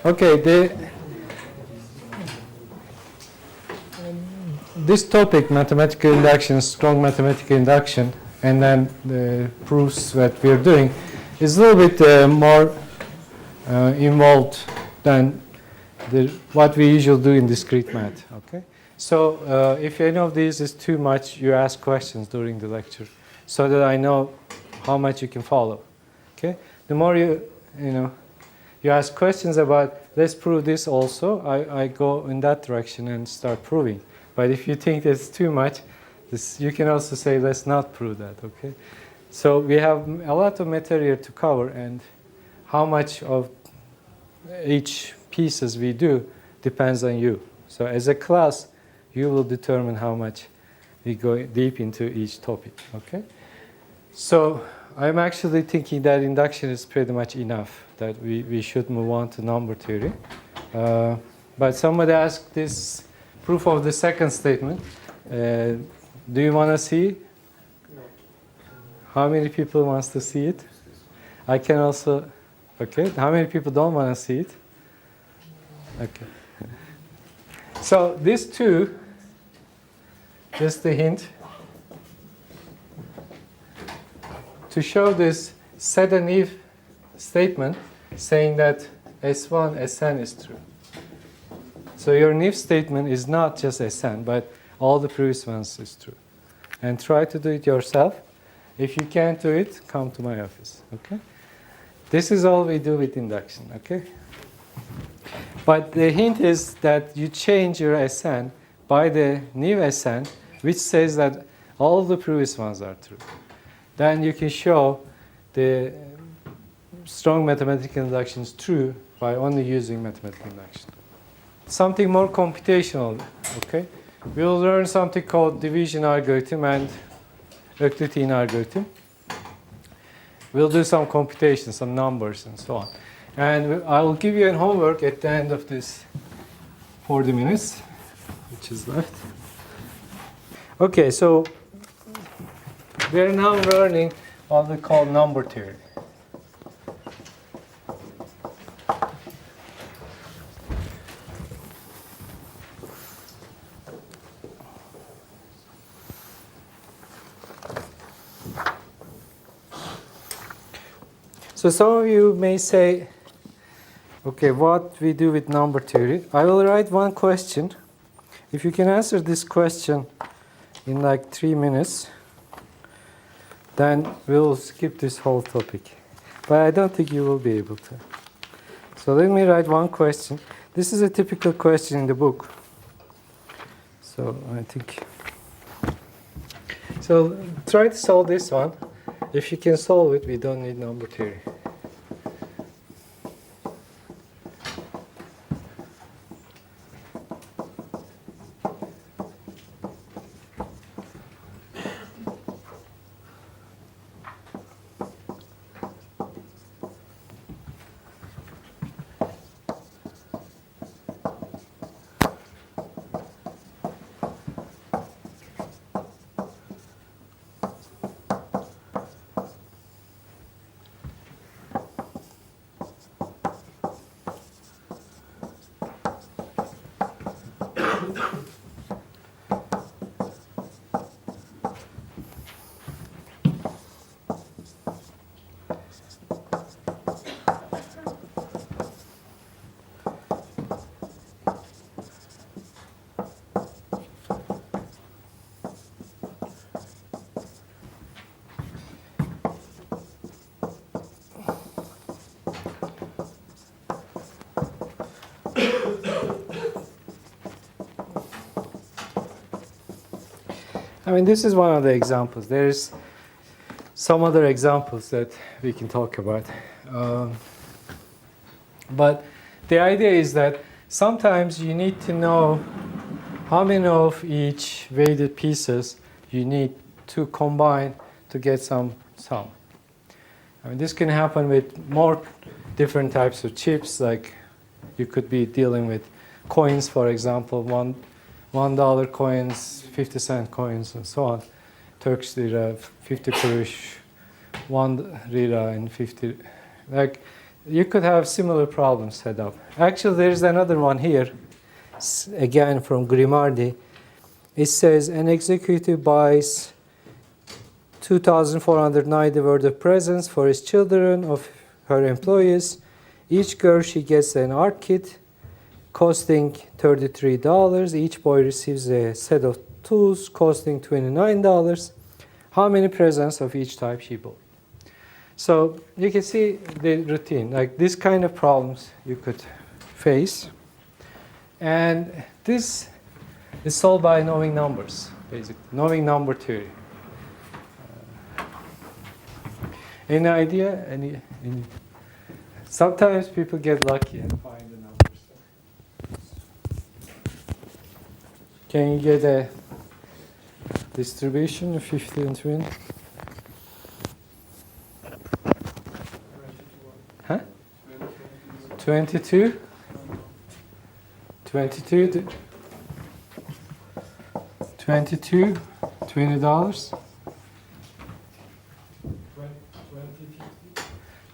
Okay, this topic, mathematical induction, strong mathematical induction, and then the proofs that we're doing, is a little bit more involved than what we usually do in discrete math. Okay, so if any of these is too much, you ask questions during the lecture, so that I know how much you can follow. Okay, the more you ask questions about, let's prove this also, I go in that direction and start proving. But if you think it's too much, you can also say, let's not prove that, okay? So we have a lot of material to cover, and how much of each pieces we do depends on you. So as a class, you will determine how much we go deep into each topic, okay? So I'm actually thinking that induction is pretty much enough, that we should move on to number theory. But somebody asked this proof of the second statement. Do you want to see it? No. How many people wants to see it? I can also, okay. How many people don't want to see it? Okay. So these two, just a hint, to show this set and if statement saying that S1, Sn is true. So your if statement is not just Sn, but all the previous ones is true. And try to do it yourself. If you can't do it, come to my office, okay? This is all we do with induction, okay? But the hint is that you change your Sn by the new Sn, which says that all the previous ones are true. Then you can show the strong mathematical induction is true by only using mathematical induction. Something more computational, okay? We'll learn something called division algorithm and Euclidean algorithm. We'll do some computation, some numbers and so on. And I will give you a homework at the end of this 40 minutes, which is left. Okay, so we are now learning what we call number theory. So some of you may say, okay, what we do with number theory? I will write one question. If you can answer this question in like 3 minutes, then we'll skip this whole topic. But I don't think you will be able to. So let me write one question. This is a typical question in the book. So I think. So try to solve this one. If you can solve it, we don't need number theory. I mean, this is one of the examples. There's some other examples that we can talk about. But the idea is that sometimes you need to know how many of each weighted pieces you need to combine to get some sum. I mean, this can happen with more different types of chips, like you could be dealing with coins, for example, $1 coins, 50-cent coins, and so on. Turkish lira, 50 kurush, 1 lira, and 50. Like you could have similar problems set up. Actually, there's another one here, again from Grimaldi. It says an executive buys 2,490 worth of presents for his children of her employees. Each girl she gets an art kit costing $33. Each boy receives a set of tools costing $29. How many presents of each type she bought? So you can see the routine, like this kind of problems you could face. And this is solved by knowing numbers, basically, knowing number theory. Any idea? Any? Sometimes people get lucky and find the numbers. Can you get a distribution of 50 and 20? Huh? 22? 22? 22? $20?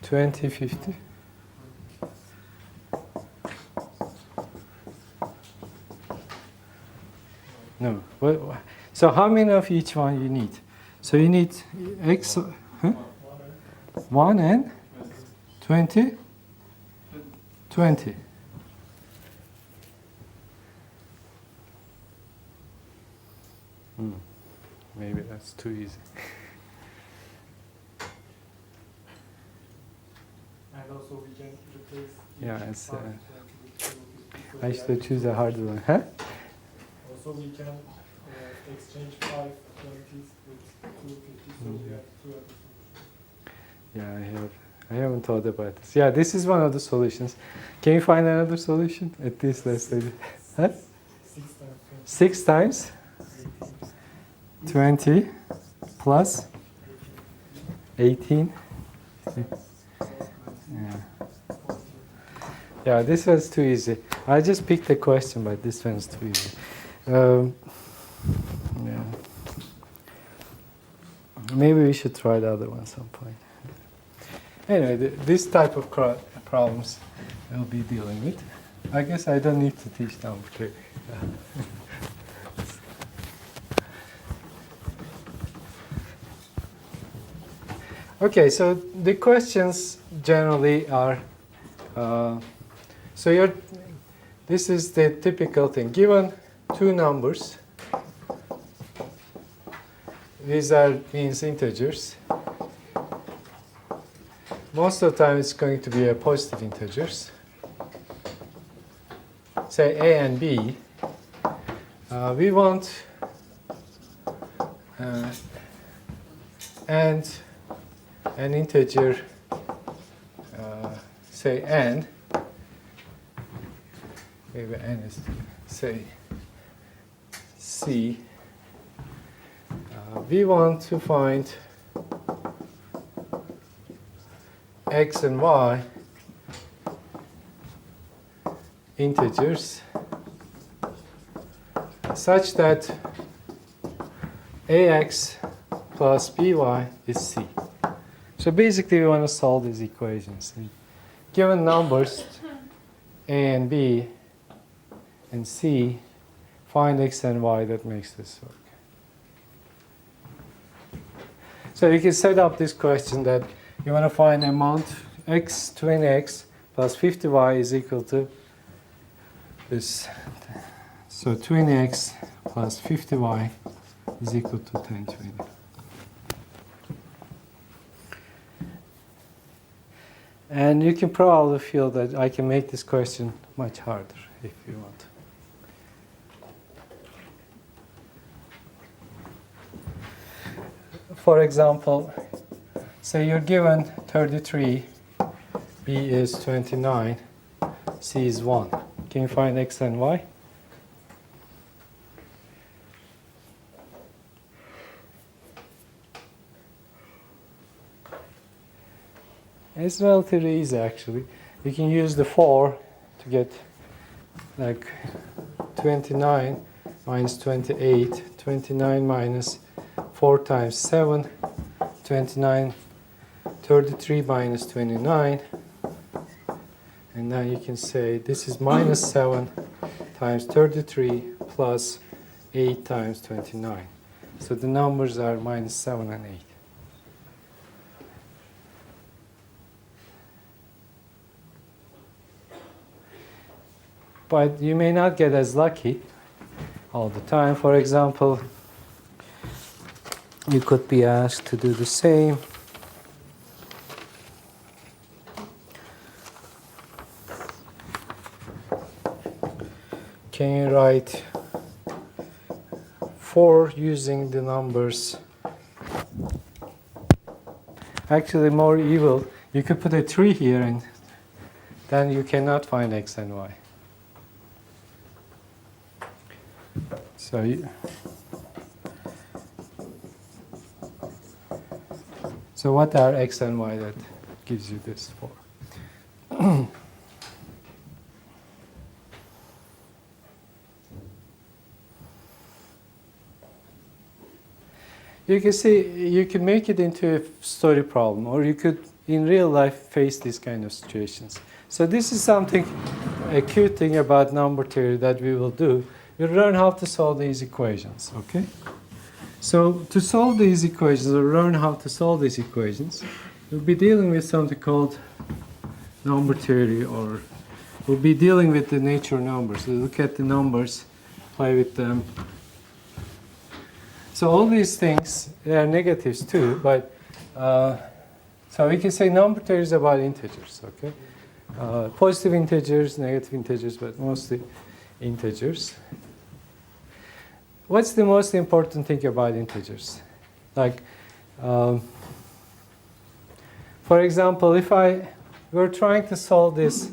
20, 50? No. So how many of each one you need? So you need X, huh? 1 and 20? 20. Maybe that's too easy. And also we can replace. Yeah, it's. I should choose a harder one, huh? Also we can exchange 5 20s with 2 50s, so we have 2 episodes. Yeah, I haven't thought about this. Yeah, this is one of the solutions. Can you find another solution? At least let's say, huh? 6 times 20 plus 18. Yeah, this one's too easy. I just picked a question, but this one's too easy. Yeah. Maybe we should try the other one some point. Anyway, this type of problems we'll be dealing with. I guess I don't need to teach number theory. Okay, so the questions generally are, this is the typical thing. Given two numbers, these means integers. Most of the time it's going to be a positive integers. Say A and B. We want and an integer, say n, maybe n is, say, C. We want to find x and y integers such that ax plus by is c. So basically we want to solve these equations. Given numbers a and b and c, find x and y that makes this work. So you can set up this question that you want to find amount x, 20x plus 50y is equal to this. So 20x plus 50y is equal to 1020. And you can probably feel that I can make this question much harder if you want. For example, say you're given 33, B is 29, C is 1. Can you find x and y? It's relatively easy actually. You can use the 4 to get like 29 minus 28, 29 minus 4 times 7, 29, 33 minus 29, And now you can say this is minus 7 times 33 plus 8 times 29. So the numbers are minus 7 and 8. But you may not get as lucky all the time. For example, you could be asked to do the same. Can you write 4 using the numbers? Actually, more evil, you could put a 3 here and then you cannot find x and y. So what are x and y that gives you this 4? You can see, you can make it into a story problem, or you could, in real life, face these kind of situations. So this is something, a cute thing about number theory that we will do. You learn how to solve these equations, okay? So to solve these equations, or learn how to solve these equations, you'll be dealing with something called number theory, or we'll be dealing with the nature of numbers. So look at the numbers, play with them. So all these things, they are negatives too, but so we can say number theory is about integers, okay? Positive integers, negative integers, but mostly integers. What's the most important thing about integers? Like, for example, if I were trying to solve this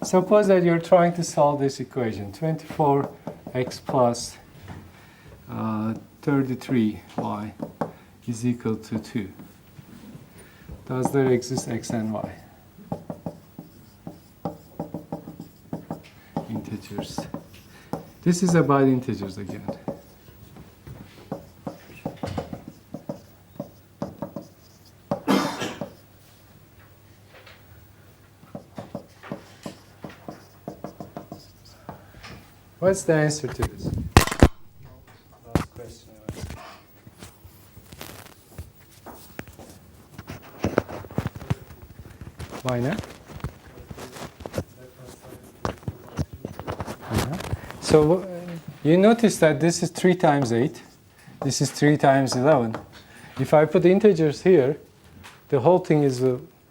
suppose that you're trying to solve this equation, 24x plus 33y is equal to 2. Does there exist x and y? Integers. This is about integers again. What's the answer to this? Last question I asked. Why not? So you notice that this is 3 times 8. This is 3 times 11. If I put integers here, the whole thing is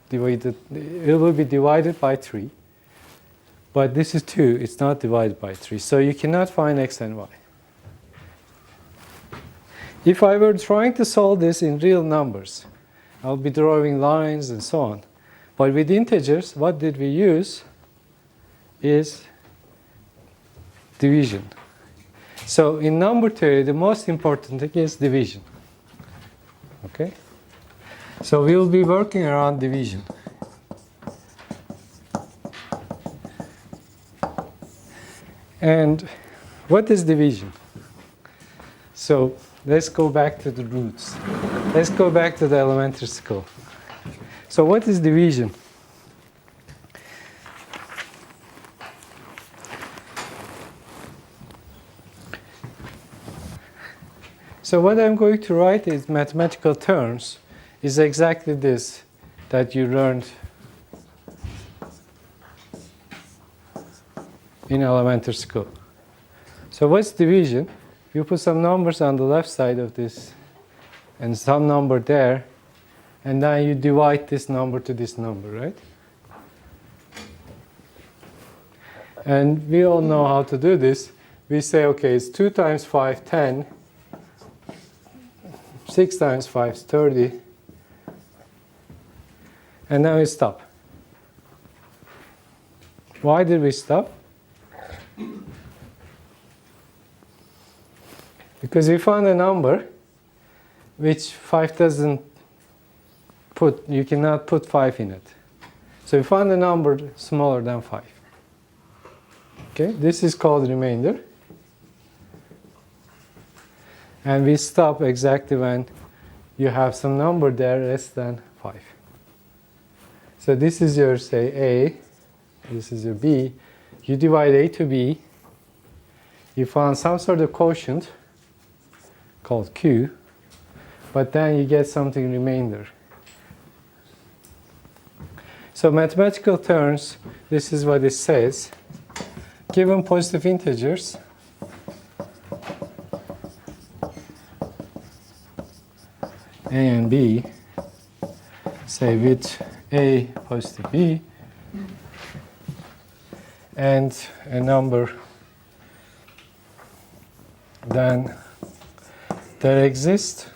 divided. It will be divided by 3. But this is 2. It's not divided by 3. So you cannot find x and y. If I were trying to solve this in real numbers, I'll be drawing lines and so on. But with integers, what did we use is division. So in number theory, the most important thing is division. Okay? So we will be working around division. And what is division? So let's go back to the roots. Let's go back to the elementary school. So what is division? So what I'm going to write in mathematical terms is exactly this that you learned in elementary school. So what's division? You put some numbers on the left side of this and some number there, and then you divide this number to this number, right? And we all know how to do this. We say, okay, it's 2 times 5, 10. 6 times 5 is 30. And now we stop. Why did we stop? Because we found a number which 5 doesn't put, you cannot put 5 in it. So we found a number smaller than 5. Okay, this is called remainder. And we stop exactly when you have some number there less than 5. So this is your, say, A, this is your B. You divide A to B, you found some sort of quotient called Q, but then you get something remainder. So mathematical terms, this is what it says. Given positive integers, A and B, say with A positive B, and a number, then there exist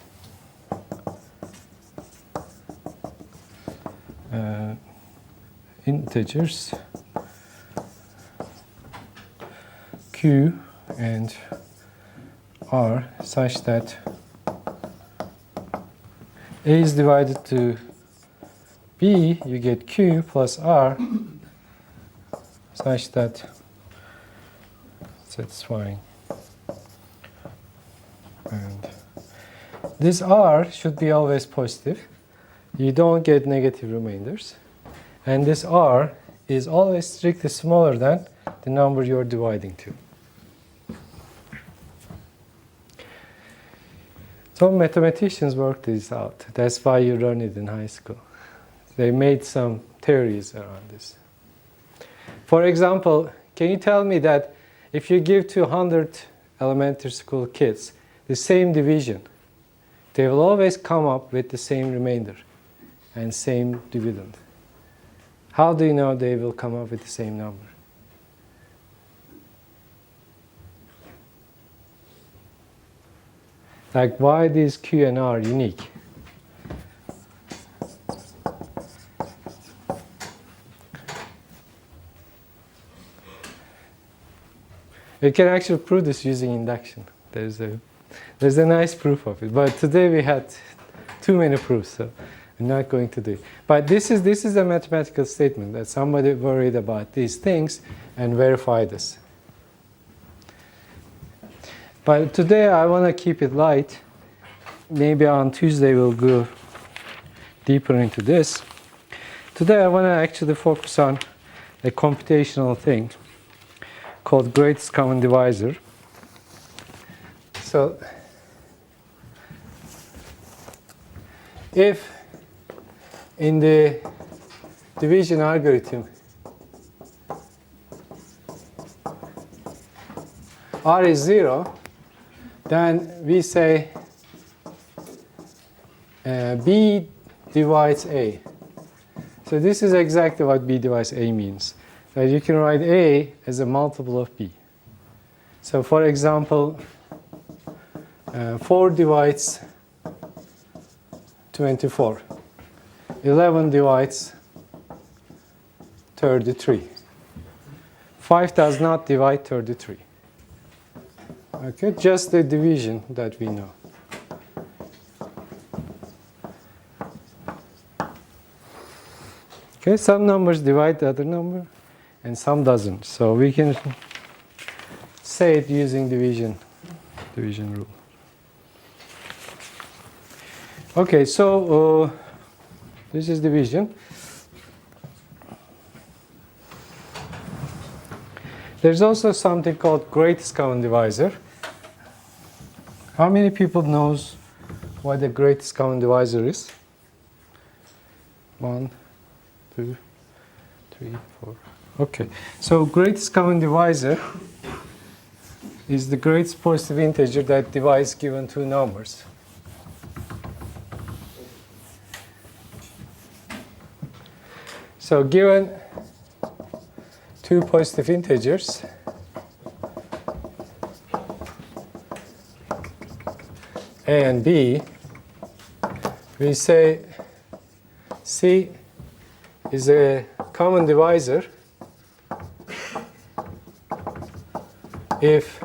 integers Q and R such that A is divided to B, you get Q plus R such that satisfying. And this R should be always positive. You don't get negative remainders. And this R is always strictly smaller than the number you're dividing to. Some mathematicians worked this out. That's why you learn it in high school. They made some theories around this. For example, can you tell me that if you give to 100 elementary school kids the same division, they will always come up with the same remainder and same dividend? How do you know they will come up with the same number? Like, why these Q and R unique? You can actually prove this using induction. There's a nice proof of it. But today we had too many proofs, so I'm not going to do it. But this is a mathematical statement that somebody worried about these things and verified this. But today I want to keep it light. Maybe on Tuesday we'll go deeper into this. Today I want to actually focus on a computational thing called greatest common divisor. So if in the division algorithm R is 0, then we say B divides A. So this is exactly what B divides A means. That you can write A as a multiple of B. So for example, 4 divides 24. 11 divides 33. 5 does not divide 33. Okay, just the division that we know. Okay, some numbers divide the other number and some doesn't. So we can say it using division rule. Okay, so this is division. There's also something called greatest common divisor. How many people knows what the greatest common divisor is? 1, 2, 3, 4. Okay, so greatest common divisor is the greatest positive integer that divides given two numbers. So given two positive integers, A and B, we say C is a common divisor if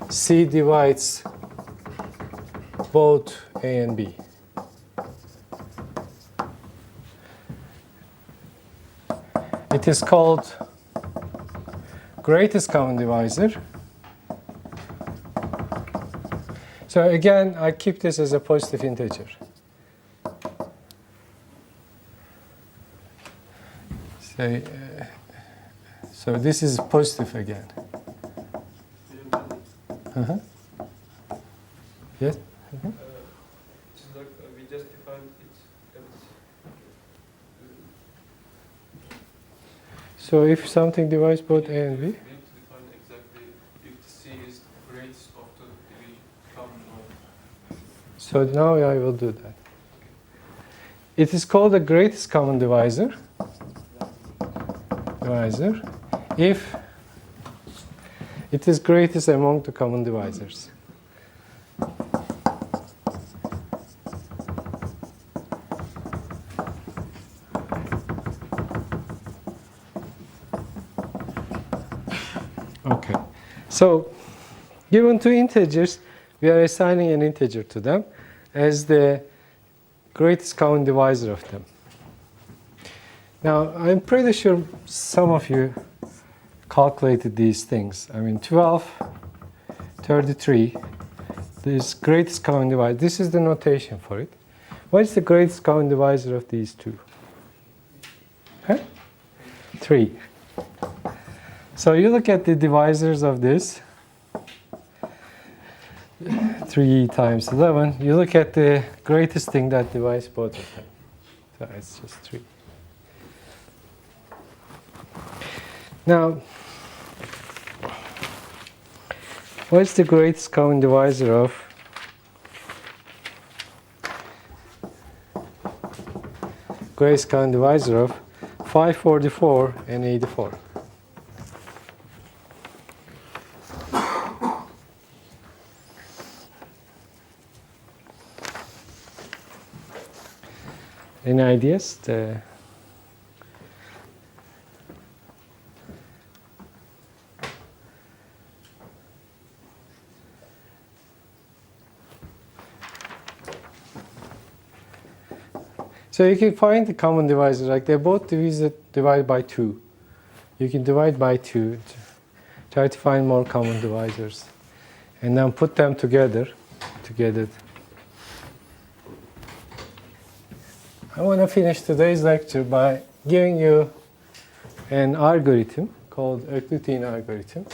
C divides both A and B. It is called greatest common divisor. So again, I keep this as a positive integer. say, so this is positive again. Uh-huh. Yes? Mhm. It's like we just defined it as So if something divides both A and B, we need to define exactly if the C is the greatest of the division common or so now I will do that. It is called the greatest common divisor. If it is greatest among the common divisors. Okay. So, given two integers, we are assigning an integer to them as the greatest common divisor of them. Now, I'm pretty sure some of you calculated these things. I mean, 12, 33, this greatest common divisor. This is the notation for it. What is the greatest common divisor of these two? Huh? 3. So you look at the divisors of this. 3 times 11. You look at the greatest thing that divides both of them. So it's just 3. Now, what is the greatest common divisor of greatest common divisor of 544 and 84? Any ideas? So you can find the common divisor, like they're both divided by 2. You can divide by 2, try to find more common divisors, and then put them together to get it. I want to finish today's lecture by giving you an algorithm called Euclidean algorithm.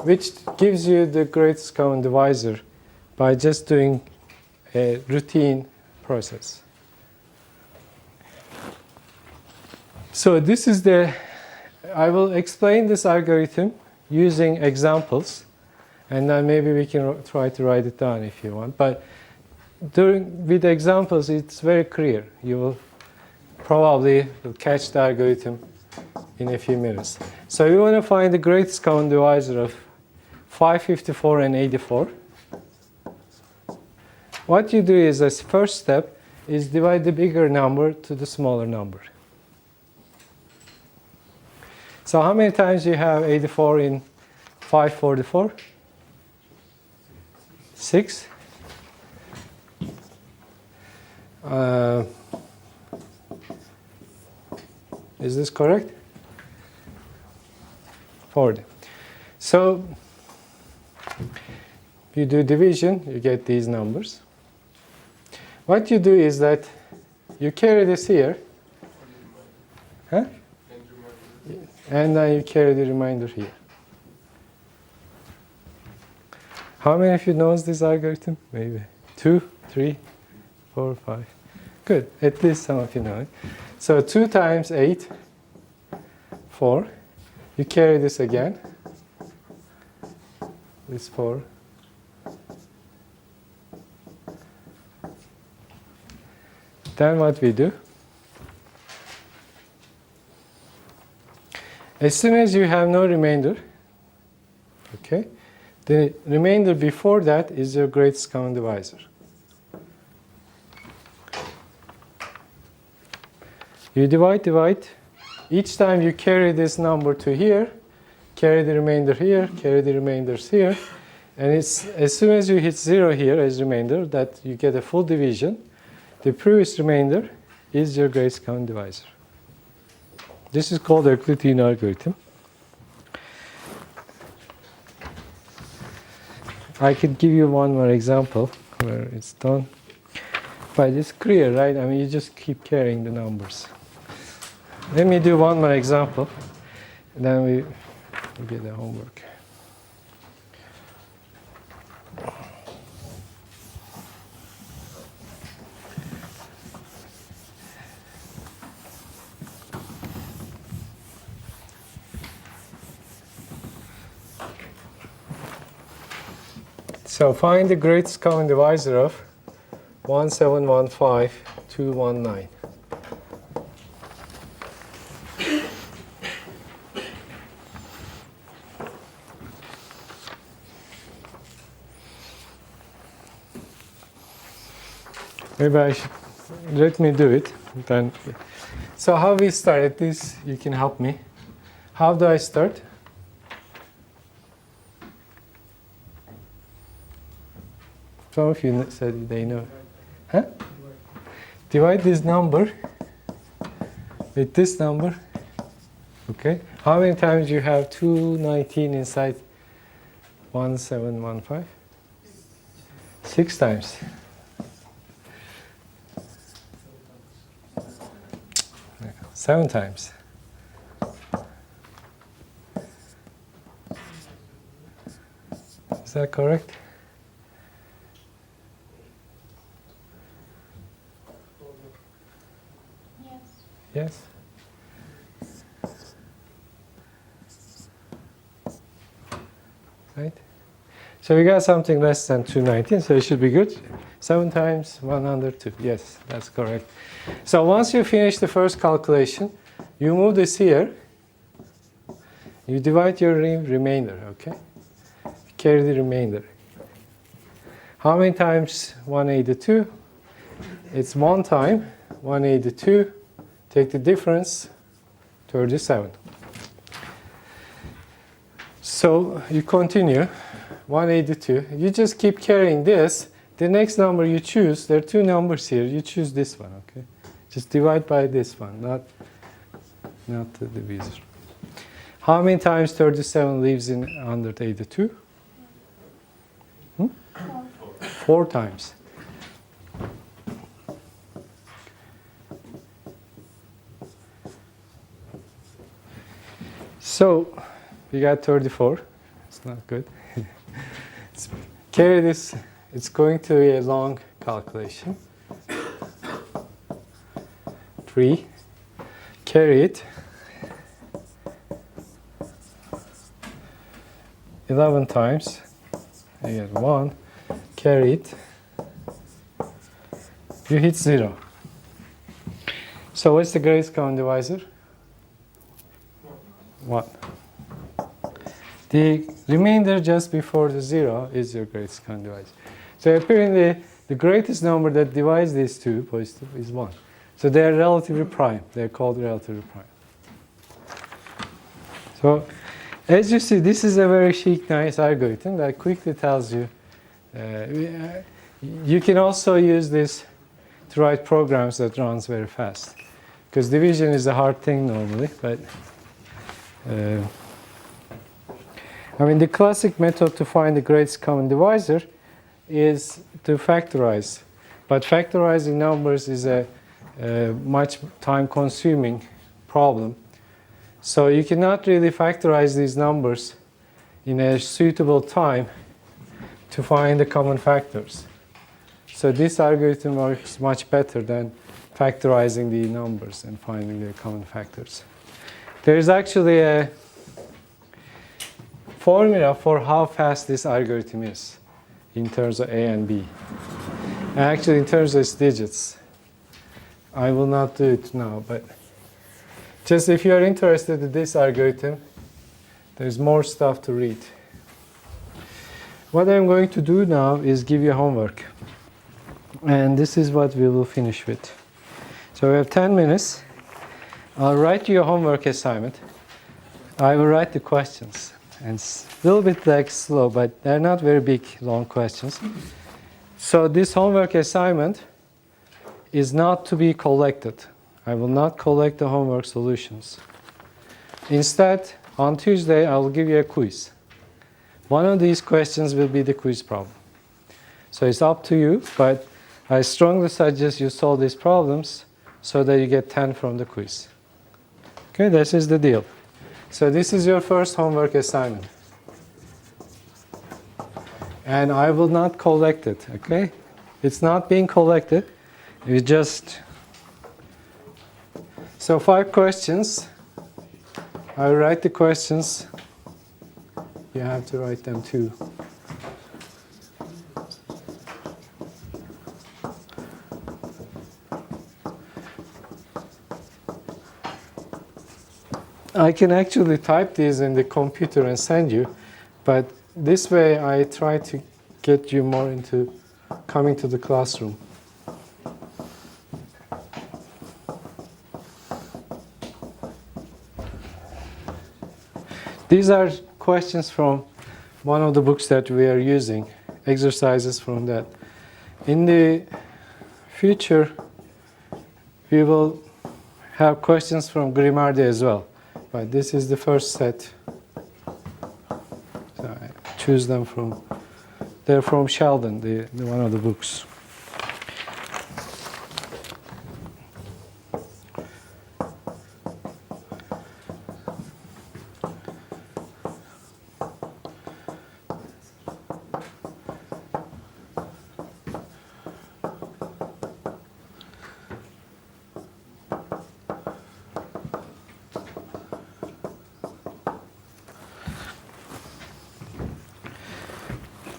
Which gives you the greatest common divisor by just doing a routine process. So this is I will explain this algorithm using examples, and then maybe we can try to write it down if you want. But with the examples, it's very clear. You will probably catch the algorithm in a few minutes. So we want to find the greatest common divisor of 554 and 84. What you do is, as first step, is divide the bigger number to the smaller number. So how many times you have 84 in 544? 6. Is this correct? 40. So you do division, you get these numbers. What you do is that you carry this here, huh? And then you carry the remainder here. How many of you knows this algorithm? Maybe 2, 3, 4, 5. Good, at least some of you know it. So 2 times 8, 4. You carry this again. This 4. Then what we do? As soon as you have no remainder, okay, the remainder before that is your greatest common divisor. You divide. Each time you carry this number to here, carry the remainder here, carry the remainders here, and it's as soon as you hit 0 here as remainder that you get a full division. The previous remainder is your greatest common divisor. This is called the Euclidean algorithm. I could give you one more example where it's done. But it's clear, right? I mean, you just keep carrying the numbers. Let me do one more example, and then we get the homework. So find the greatest common divisor of 1715219. Maybe I should let me do it then. So how we started this, you can help me. How do I start? Some of you said they know. Huh? Divide this number with this number. Okay. How many times you have 219 inside 1715? 6 times. Yeah, 7 times. Is that correct? Yes? Right? So we got something less than 219, so it should be good. 7 times 102. Yes, that's correct. So once you finish the first calculation, you move this here. You divide your remainder, okay? Carry the remainder. How many times 182? It's 1 time 182. Take the difference, 37. So you continue, 182. You just keep carrying this. The next number you choose, there are 2 numbers here. You choose this one, okay? Just divide by this one, not the divisor. How many times 37 leaves in 182? 4 times. So we got 34. It's not good. Carry this. It's going to be a long calculation. 3. Carry it. 11 times. Again, 1. Carry it. You hit 0. So what's the greatest common divisor? 1. The remainder just before the 0 is your greatest common divisor. So apparently the greatest number that divides these two positive is 1. So they are relatively prime. They're called relatively prime. So as you see, this is a very chic, nice algorithm that quickly tells you. You can also use this to write programs that runs very fast. Because division is a hard thing normally, but I mean, the classic method to find the greatest common divisor is to factorize. But factorizing numbers is a much time-consuming problem. So you cannot really factorize these numbers in a suitable time to find the common factors. So this algorithm works much better than factorizing the numbers and finding their common factors. There is actually a formula for how fast this algorithm is in terms of A and B. And actually in terms of its digits. I will not do it now, but just if you are interested in this algorithm, there's more stuff to read. What I'm going to do now is give you homework. And this is what we will finish with. So we have 10 minutes. I'll write you a homework assignment. I will write the questions. And it's a little bit like slow, but they're not very big, long questions. So this homework assignment is not to be collected. I will not collect the homework solutions. Instead, on Tuesday, I will give you a quiz. One of these questions will be the quiz problem. So it's up to you, but I strongly suggest you solve these problems so that you get 10 from the quiz. Okay, this is the deal. So this is your first homework assignment. And I will not collect it, okay? It's not being collected. You just... So 5 questions. I write the questions. You have to write them too. I can actually type these in the computer and send you, but this way I try to get you more into coming to the classroom. These are questions from one of the books that we are using, exercises from that. In the future, we will have questions from Grimaldi as well. But this is the first set. So I choose them from, they're from Sheldon, the one of the books.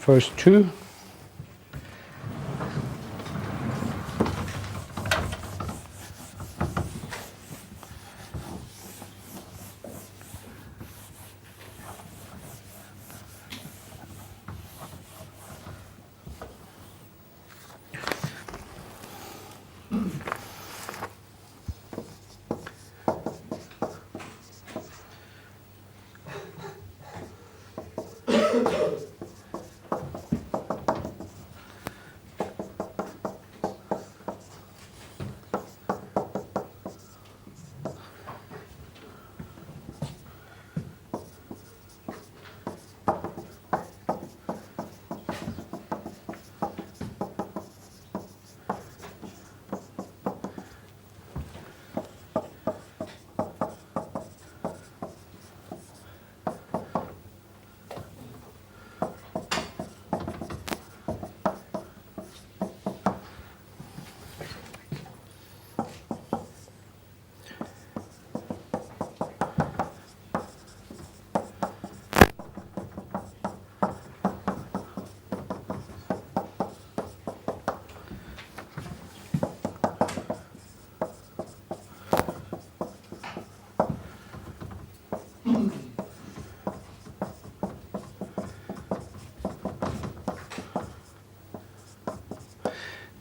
First 2.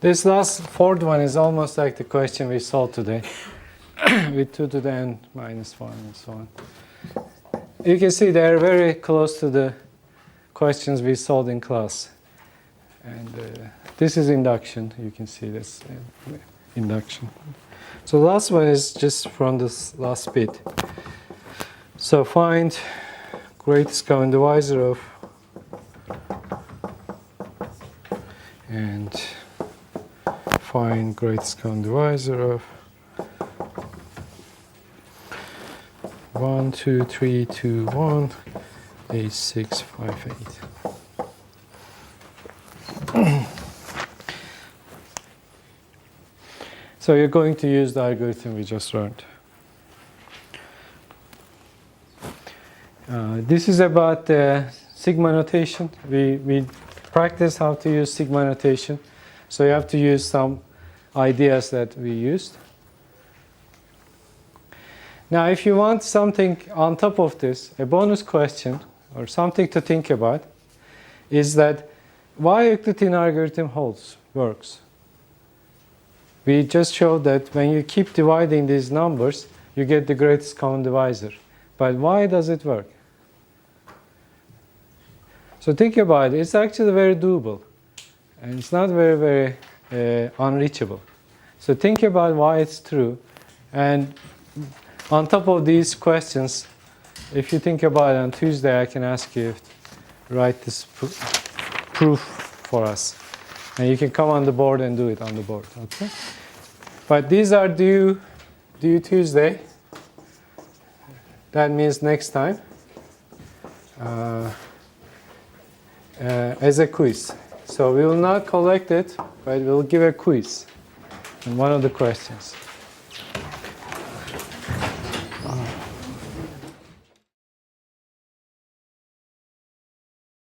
This last 4th one is almost like the question we solved today, with 2 to the n minus 1 and so on. You can see they're very close to the questions we solved in class. And this is induction. You can see this induction. So the last one is just from this last bit. So find greatest common divisor of, and find greatest common divisor of 1, 2, 3, 2, 1, 8, 6, 5, 8. So you're going to use the algorithm we just learned. This is about sigma notation. We practice how to use sigma notation. So you have to use some ideas that we used. Now, if you want something on top of this, a bonus question or something to think about is that why Euclidean algorithm works. We just showed that when you keep dividing these numbers, you get the greatest common divisor. But why does it work? So think about it. It's actually very doable. And it's not very, very unreachable. So think about why it's true. And on top of these questions, if you think about it on Tuesday, I can ask you to write this proof for us. And you can come on the board and do it on the board, okay? But these are due Tuesday. That means next time. As a quiz. So we will not collect it, but we'll give a quiz on one of the questions.